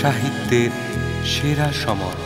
সাহিত্যের সেরা সময়।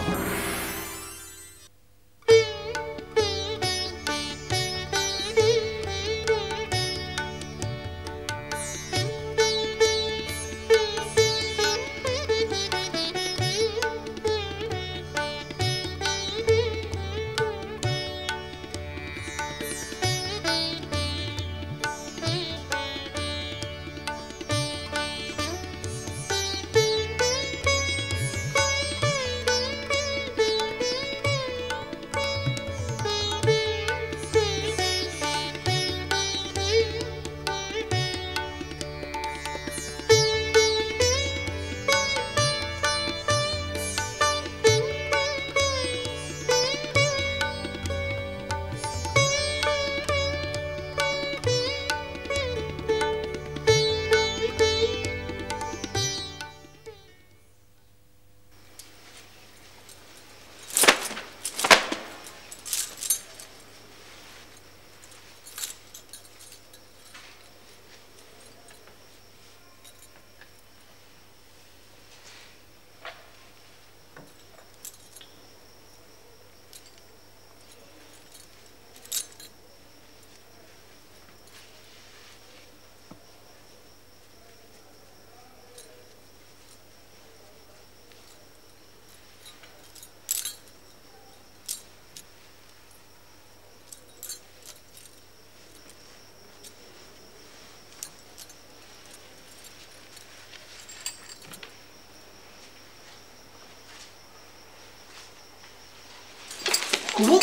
কুমু,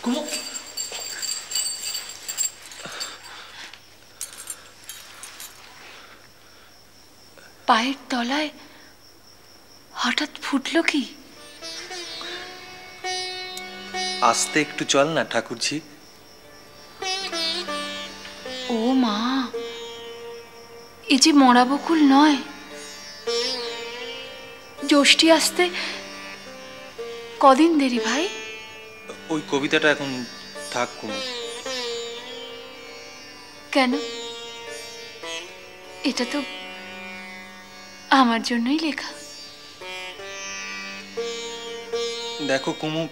কুমু, পায়ের তলায় হঠাৎ ফুটলো কি? আস্তে একটু চল না ঠাকুরজি। ও মা, এ যে মরা বকুল নয়। জ্যৈষ্ঠী আসতে কদিন দেরি ভাই? ওই কবিতাটা এখন থাক কুমু। কেন? এটা তো আমার জন্যই লেখা। দেখো কুমু,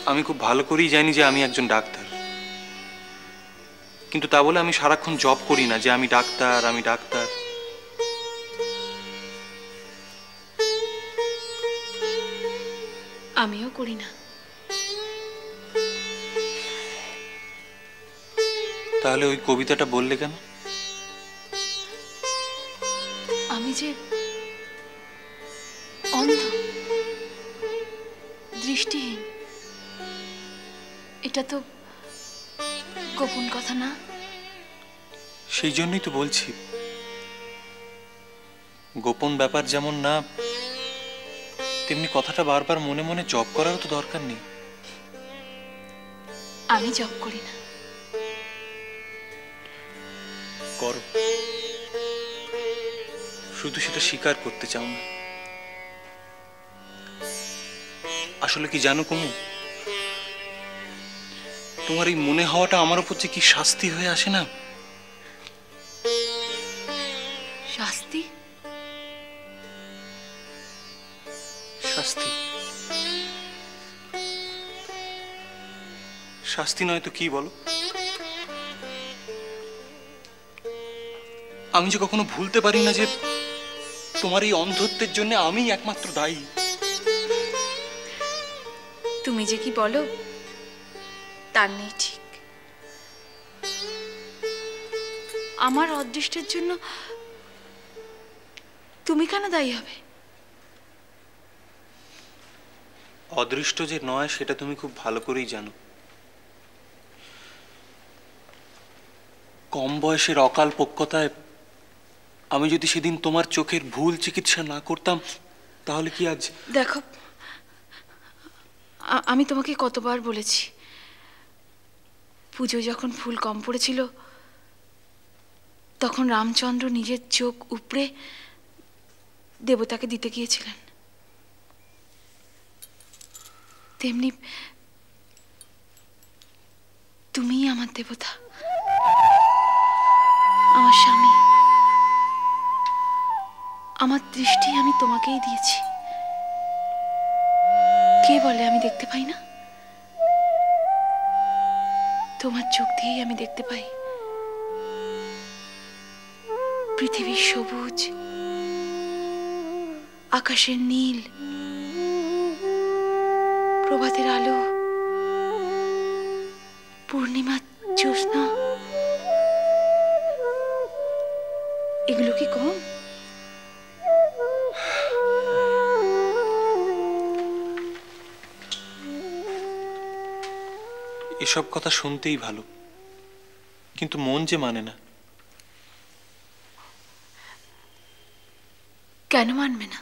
আমি খুব ভালো করেই জানি যে আমি একজন ডাক্তার, কিন্তু তা বলে আমি সারাক্ষণ জব করি না যে আমি ডাক্তার, আমি ডাক্তার। আমিও করি না। তাহলে ওই কবিতাটা বললে কেন? আমি যে অন্ধ, দৃষ্টিহীন, এটা তো গোপন কথা না? সেই জন্যই তো বলছি, গোপন ব্যাপার যেমন না, তেমনি কথাটা বারবার মনে মনে জপ করারও তো দরকার নেই। আমি জব করি না। করো, শুধু সেটা স্বীকার করতে চাও না। আসলে কি জানো কুমু, তোমার এই মনে হওয়াটা আমার উপর যে কি শাস্তি হয়ে আসে না। শাস্তি? শাস্তি, শাস্তি নয় তো কি বলো? আমি যে কখনো ভুলতে পারি না যে তোমার এই অন্ধত্বের জন্য আমি একমাত্র দায়ী। তুমি যে কি বলো তার নেই ঠিক। আমার অদৃষ্টের জন্য তুমি কেন দায়ী হবে? অদৃষ্ট যে নয় সেটা তুমি খুব ভালো করেই জানো। কম বয়সের অকাল পক্কতায় আমি যদি সেদিন তোমার চোখের ভুল চিকিৎসা না করতাম, তাহলে কি আজ? দেখো, আমি তোমাকে কতবার বলেছি, পুজো যখন ফুল কম পড়েছিল তখন রামচন্দ্র নিজের চোখ উপড়ে দেবতাকে দিতে গিয়েছিলেন। তেমনি তুমিই আমার দেবতা, আমার স্বামী। আমার দৃষ্টি আমি তোমাকেই দিয়েছি। কে বলে আমি দেখতে পাই না? তোমার চোখ দিয়েই আমি দেখতে পাই পৃথিবীর সবুজ, আকাশের নীল, প্রভাতের আলো, পূর্ণিমার জ্যোৎস্না। এগুলো কি কম? এসব কথা শুনতেই ভালো, কিন্তু মন যে মানে না। কেন মানবে না?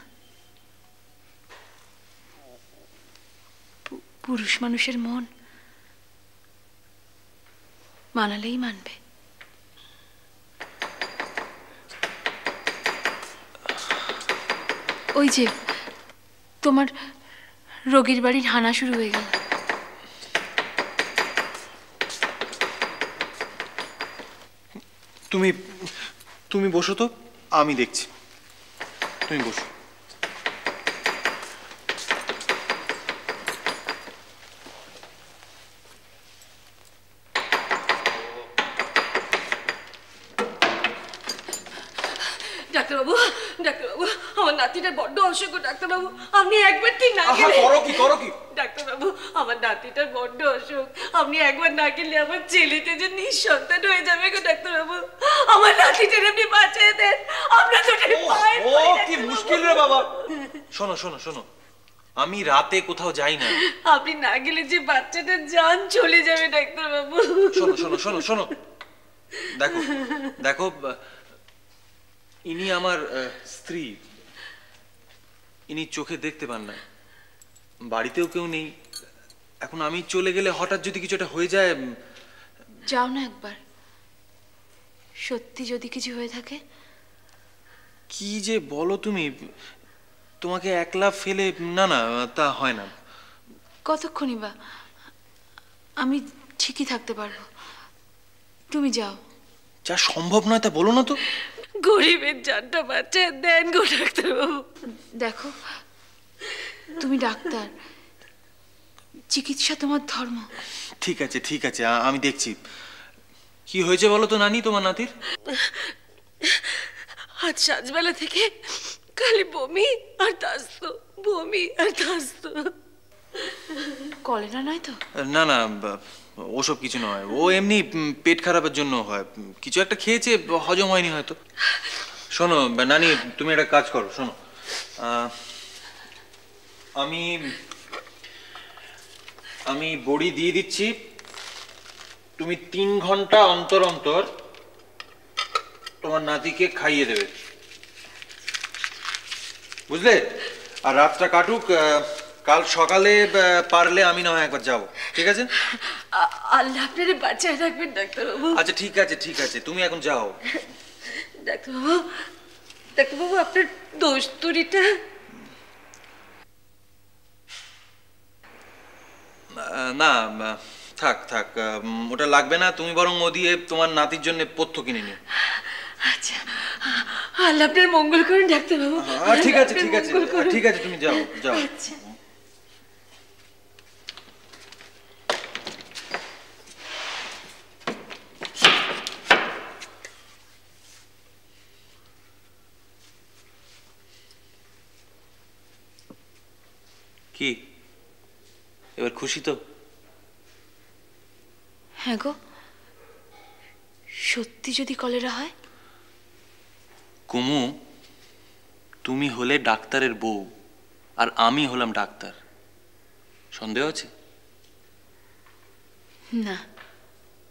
পুরুষ মানুষের মন মানালেই মানবে। ওই যে তোমার রোগীর বাড়ির হানা শুরু হয়ে গেল। তুমি তুমি বসো তো, আমি দেখছি। তুমি বসো। ডাক্তারবাবু, ডাক্তারবাবু, আমার নাতিটার বড্ড অসুখ। ডাক্তারবাবু, আপনি একবার ঠিক না আহা, গেলে। করো কি? ডাক্তারবাবু, আমার নাতিটার বড্ড অসুখ। আপনি একবার না গেলে আমার ছেলেতে যে নিঃসন্তান হয়ে যাবে গো। ডাক্তারবাবু, আমার নাতিটার আপনি বাঁচিয়ে দেন। আপনার দুটোর পায়ে পড়ি, কি ডাক্তারবাবু। মুশকিল রে বাবা। শোনো শোনো শোনো, আমি রাতে কোথাও যাই না। আপনি না গেলে যে বাচ্চাটার জান চলে যাবে ডাক্তারবাবু। শোনো শোনো শোনো শোনো, দেখো দেখো, ইনি আমার স্ত্রী। ইনি চোখে দেখতে পান না, বাড়িতেও কেউ নেই। এখন আমি চলে গেলে হঠাৎ যদি কিছু একটা হয়ে যায়। যাও না একবার, সত্যি যদি কিছু হয়ে থাকে। কি যে বলো তুমি, তোমাকে একলা ফেলে, না না, তা হয় না। কতক্ষণই বা? আমি ঠিকই থাকতে পারবো, তুমি যাও। যা সম্ভব নয় তা বলো না তো। গরিবের জানটা বাঁচিয়ে দেন গো ডাক্তারবাবু। দেখো, তুমি ডাক্তার, চিকিৎসা তোমার ধর্ম। ঠিক আছে ঠিক আছে, আমি দেখছি। কি হয়েছে বলো তো নানি তোমার নাতির? আজ সাজবেলা থেকে খালি বমি আর দাস্ত, বমি আর দাস্ত। কলেরা নয় তো? না না, ওসব কিছু নয়। ও এমনি পেট খারাপের জন্য হয়। কিছু একটা খেয়েছে, হজম হয়নি হয়তো। শোনো নানি, তুমি একটা কাজ করো। শোনো, আমি আমি বড়ি দিয়ে দিচ্ছি। তুমি 3 ঘন্টা অন্তর অন্তর তোমার নাতিকে খাইয়ে দেবে, বুঝলে? আর রাতটা কাটুক, কাল সকালে পারলে আমি না হয় একবার যাবো, ঠিক আছে? আল্লাহ আপনারে বাঁচিয়ে রাখবেন ডাক্তারবাবু। আচ্ছা ঠিক আছে ঠিক আছে, তুমি এখন যাও। ডাক্তারবাবু, ডাক্তারবাবু, আপনার দোস্তুরিটা। না, থাক থাক, ওটা লাগবে না। তুমি বরং ও দিয়ে তোমার নাতির জন্য পথ্য কিনে নিও। আচ্ছা, আল্লাহ আপনার মঙ্গল করুন ডাক্তারবাবু। ঠিক আছে ঠিক আছে ঠিক আছে, তুমি যাও যাও। আচ্ছা। কি এবার খুশি তো? হ্যাঁ গো, সত্যি যদি কলেরা হয়। কুমু, তুমি হলে ডাক্তারের বউ আর আমি হলাম ডাক্তার, সন্দেহ আছে? না।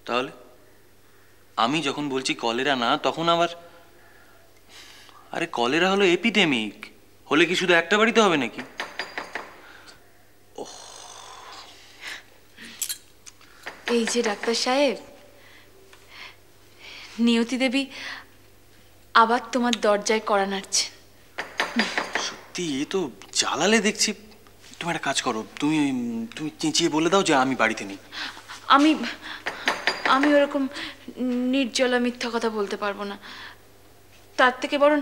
তাহলে আমি যখন বলছি কলেরা না, তখন আবার, আরে কলেরা হলো এপিডেমিক, হলে কি শুধু একটা বাড়িতে হবে নাকি? এই যে ডাক্তার সাহেব, নিয়তি দেবী আবার তোমার দরজায় কড়া নাড়ছেন। সত্যি এ তো জ্বালালে দেখছি। তুমি একটা কাজ করো, তুমি তুমি চেঁচিয়ে বলে দাও যে আমি বাড়িতে নেই। আমি আমি ওরকম নির্জলা মিথ্যা কথা বলতে পারবো না। তার থেকে বরং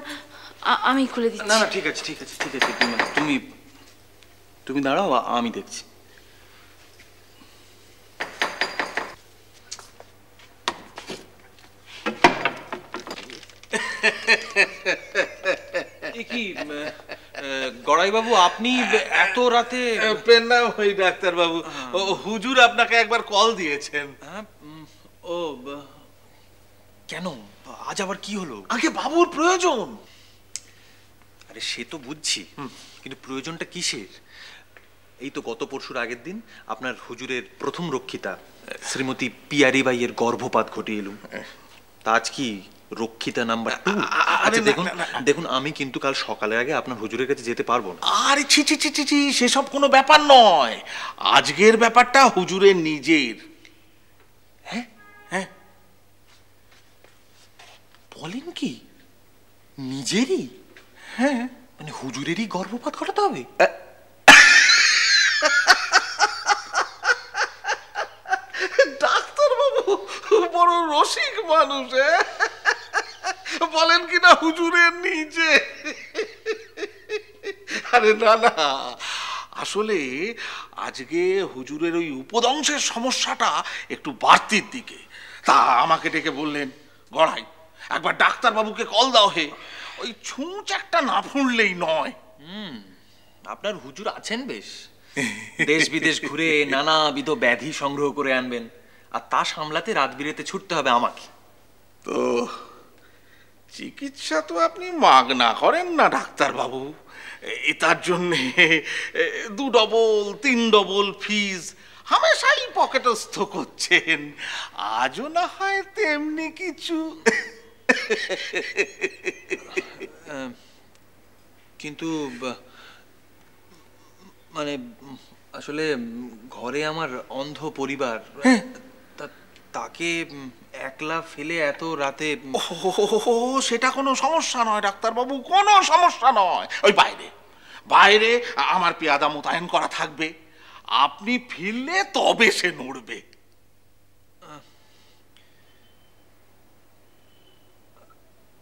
আমি খুলে না দিচ্ছি। না ঠিক আছে ঠিক আছে ঠিক আছে, তুমি তুমি দাঁড়াও, আমি দেখছি। কি গড়াইবাবু, আপনি এত রাতে? পেন্না ওই ডাক্তার বাবু, হুজুর আপনাকে একবার কল দিয়েছেন। ও কেন, আজ আবার কি হলো? আগে বাবুর প্রয়োজন। আরে সে তো বুঝছি, কিন্তু প্রয়োজনটা কিসের? এই তো গত পরশুর আগের দিন আপনার হুজুরের প্রথম রক্ষিতা শ্রীমতী পিয়ারি বাইয়ের গর্ভপাত ঘটিয়ে এলুম। তা আজ কি রক্ষিতা নাম্বার 2? আচ্ছা দেখুন দেখুন, আমি কিন্তু কাল সকালের আগে আপনার হুজুরের কাছে যেতে পারবো না। আরে ছি ছি ছি ছি ছি, সেসব কোনো ব্যাপার নয়। আজকের ব্যাপারটা হুজুরের নিজের। হ্যাঁ হ্যাঁ, বলেন কি, নিজেরই? হ্যাঁ, মানে হুজুরেরই গর্ভপাত ঘটাতে হবে? ডাক্তার বাবু বড় রসিক মানুষ। বলেন কি না হুজুরের নিজে। আরে না না, আসলে আজকে হুজুরের ওই উপদংশের সমস্যাটা একটু বাড়তির দিকে। তা আমাকে ডেকে বললেন, গড়াই একবার ডাক্তার বাবুকে কল দাও হে। ওই ছুঁচ একটা না ফুঁড়লেই নয়। আপনার হুজুর আছেন বেশ, দেশ বিদেশ ঘুরে নানাবিধ ব্যাধি সংগ্রহ করে আনবেন, আর তা সামলাতে রাত বিরেতে ছুটতে হবে আমাকে। তো চিকিৎসা তো আপনি মাগনা করেন না ডাক্তার বাবু, তার জন্যে 2 ডবল 3 ডবল ফিজ হামেশাই পকেটস্থ করছেন। আজও না হয় তেমনি কিছু। কিন্তু মানে আসলে ঘরে আমার অন্ধ পরিবার, তাকে একলা ফেলে এত রাতে। ও সেটা কোনো সমস্যা নয় ডাক্তার বাবু, কোনো সমস্যা নয়। ওই বাইরে বাইরে আমার পেয়াদা মোতায়েন করা থাকবে। আপনি ফিরলে তবে সে নড়বে।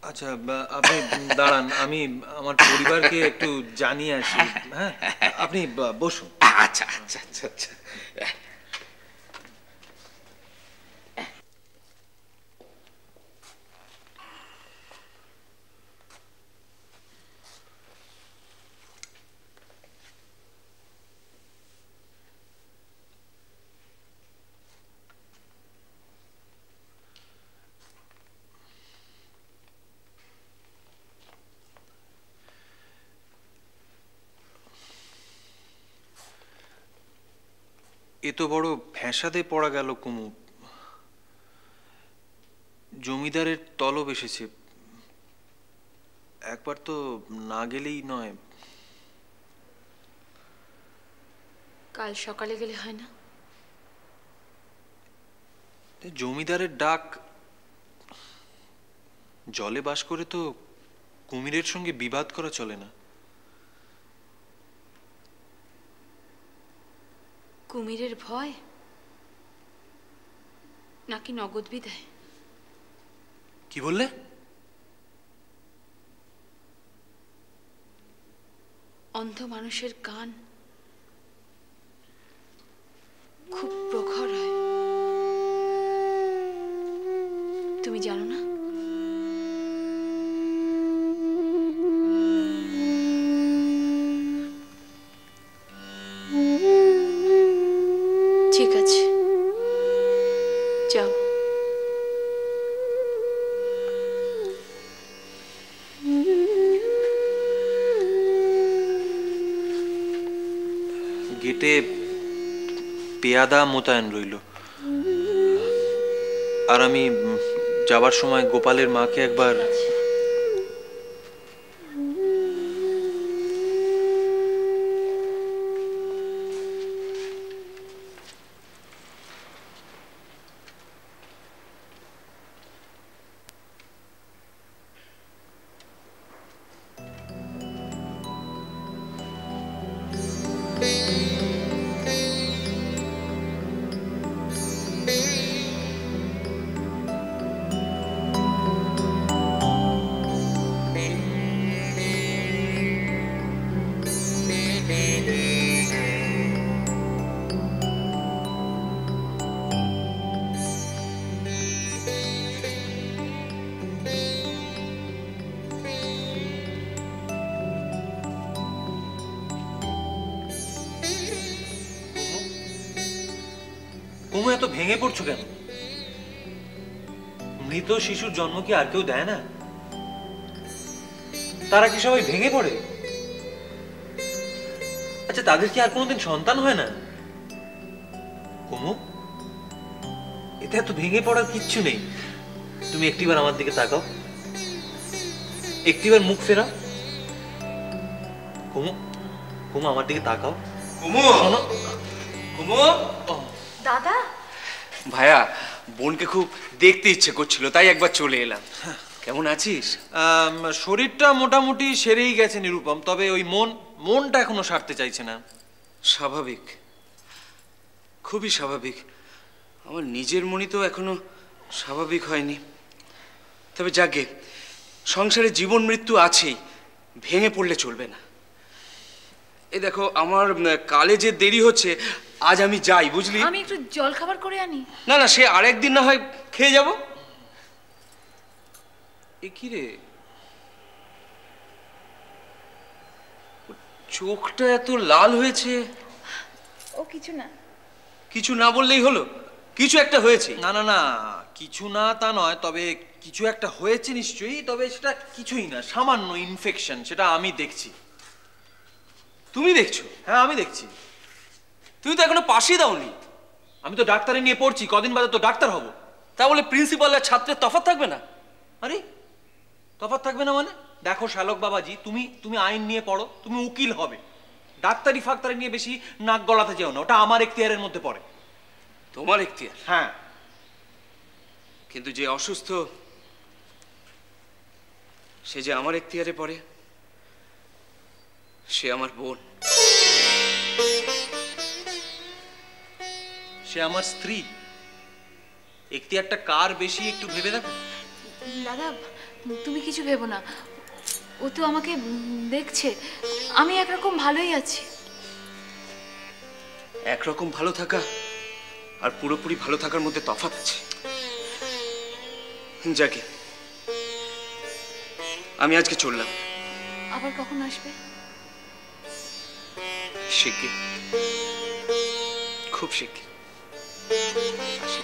আচ্ছা আপনি দাঁড়ান, আমি আমার পরিবারকে একটু জানিয়ে আসি। হ্যাঁ আপনি বসুন। আচ্ছা আচ্ছা আচ্ছা আচ্ছা। এ তো বড় ফ্যাসাদে পড়া গেল কুমু। জমিদারের তলব এসেছে, একবার তো না গেলেই নয়। কাল সকালে গেলে হয় না? জমিদারের ডাক, জলে বাস করে তো কুমিরের সঙ্গে বিবাদ করা চলে না। কুমিরের ভয় নাকি নগদ বিদায়? কি বললে? অন্ধ মানুষের কান খুব প্রখর হয়, তুমি জানো না? ঠিক আছে, যাও। গেটে পেয়াদা মোতায়েন রইল, আর আমি যাবার সময় গোপালের মাকে একবার। কুমু এত ভেঙে পড়ছো কেন? মৃত শিশুর জন্ম কি আর কেউ দেয় না? তারা কি সবাই ভেঙে পড়ে? আচ্ছা, তাদের কি আর কোনোদিন সন্তান হয় না? কুমু, এতে এত ভেঙে পড়ার কিচ্ছু নেই। তুমি একটিবার আমার দিকে তাকাও, একটিবার মুখ ফেরাও। কুমু, কুমু আমার দিকে তাকাও। কুমু, শোনো। কুমু। দাদা, ভাইয়া, বোনকে খুব দেখতে ইচ্ছে করছিল, তাই একবার চলে এলাম। কেমন আছিস? শরীরটা মোটামুটি সেরেই গেছে নিরুপম, তবে ওই মনটা এখনো সারতে চাইছে না। স্বাভাবিক, খুবই স্বাভাবিক। আমার নিজের মনই তো এখনো স্বাভাবিক হয়নি। তবে যাকে, সংসারে জীবন মৃত্যু আছেই, ভেঙে পড়লে চলবে না। এই দেখো, আমার কালে যে দেরি হচ্ছে, আজ আমি যাই, বুঝলি? আমি একটু জল খাবার করে আনি। না না, সে আরেকদিন না হয় খেয়ে যাব। এ কি রে, চোখটা এত লাল হয়েছে? ও কিছু না। কিছু না বললেই হলো, কিছু একটা হয়েছে। না না না, কিছু না তা নয়, তবে কিছু একটা হয়েছে নিশ্চয়ই, তবে সেটা কিছুই না, সামান্য ইনফেকশন, সেটা আমি দেখছি। তুমি দেখছো? হ্যাঁ, আমি দেখছি। তুমি তো এখনো পাশই দাওনি। আমি তো ডাক্তারে নিয়ে পড়ছি, কদিন বাদে তো ডাক্তার হব। তা বলে প্রিন্সিপাল আর ছাত্রের তফাৎ থাকবে না? আরে, তফাৎ থাকবে না মানে? দেখো শ্যালক বাবাজি, তুমি আইন নিয়ে পড়ো, তুমি উকিল হবে। ডাক্তারি ফাক্তারি নিয়ে বেশি নাক গলাতে যেও না, ওটা আমার এখতিয়ারের মধ্যে পড়ে। তোমার এখতিয়ার? হ্যাঁ। কিন্তু যে অসুস্থ, সে যে আমার এখতিয়ারে পড়ে। সে আমার বোন, সে আমার স্ত্রী। এখতিয়ারটা কার বেশি একটু ভেবে দেখো। দাদা, তুমি কিছু ভেবো না। ও তো আমাকে দেখছে, আমি একরকম ভালোই আছি। একরকম ভালো থাকা আর পুরোপুরি ভালো থাকার মধ্যে তফাৎ আছে। যাকে, আমি আজকে চললাম। আবার কখন আসবে? শিগগির, খুব শিগগির আসি।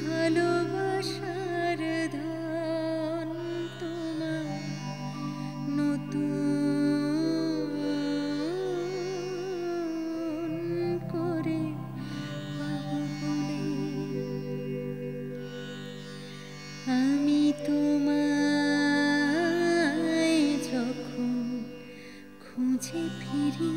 ভালোবাসার ধন তোমার নতুন করে পাবো বলে আমি তোমায় যখন খুঁজে ফিরি